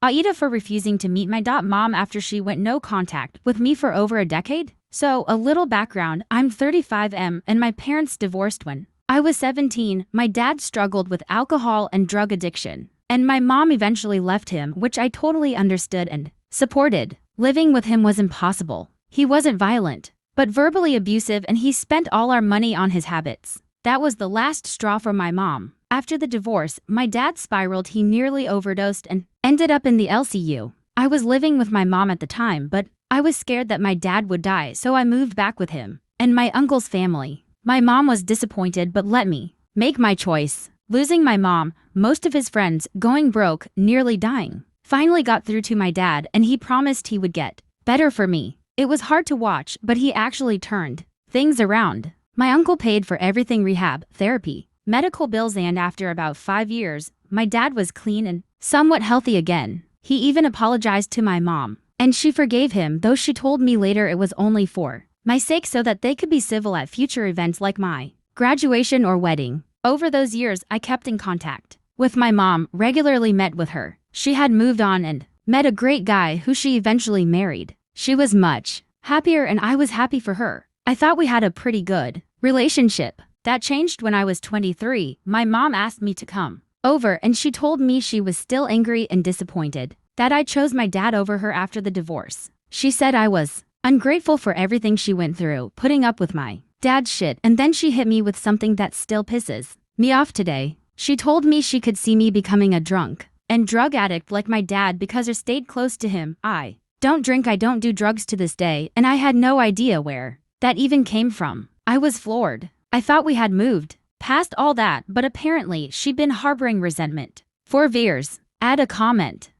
AITA for refusing to meet my mom after she went no contact with me for over a decade? So, a little background, I'm 35M and my parents divorced when I was 17. My dad struggled with alcohol and drug addiction, and my mom eventually left him, which I totally understood and supported. Living with him was impossible. He wasn't violent, but verbally abusive, and he spent all our money on his habits. That was the last straw for my mom. After the divorce, my dad spiraled. He nearly overdosed and ended up in the LCU. I was living with my mom at the time, but I was scared that my dad would die, so I moved back with him and my uncle's family. My mom was disappointed but let me make my choice. Losing my mom, most of his friends, going broke, nearly dying. Finally got through to my dad, and he promised he would get better for me. It was hard to watch, but he actually turned things around. My uncle paid for everything: rehab, therapy, medical bills, and after about 5 years, my dad was clean and somewhat healthy again. He even apologized to my mom, and she forgave him, though she told me later it was only for my sake, so that they could be civil at future events like my graduation or wedding. Over those years, I kept in contact with my mom, regularly met with her. She had moved on and met a great guy who she eventually married. She was much happier and I was happy for her. I thought we had a pretty good relationship. That changed when I was 23. My mom asked me to come over, and she told me she was still angry and disappointed that I chose my dad over her after the divorce. She said I was ungrateful for everything she went through, putting up with my dad's shit, and then she hit me with something that still pisses me off today. She told me she could see me becoming a drunk and drug addict like my dad because I stayed close to him. I don't drink, I don't do drugs to this day, and I had no idea where that even came from. I was floored. I thought we had moved past all that, but apparently she'd been harboring resentment for years. Add a comment.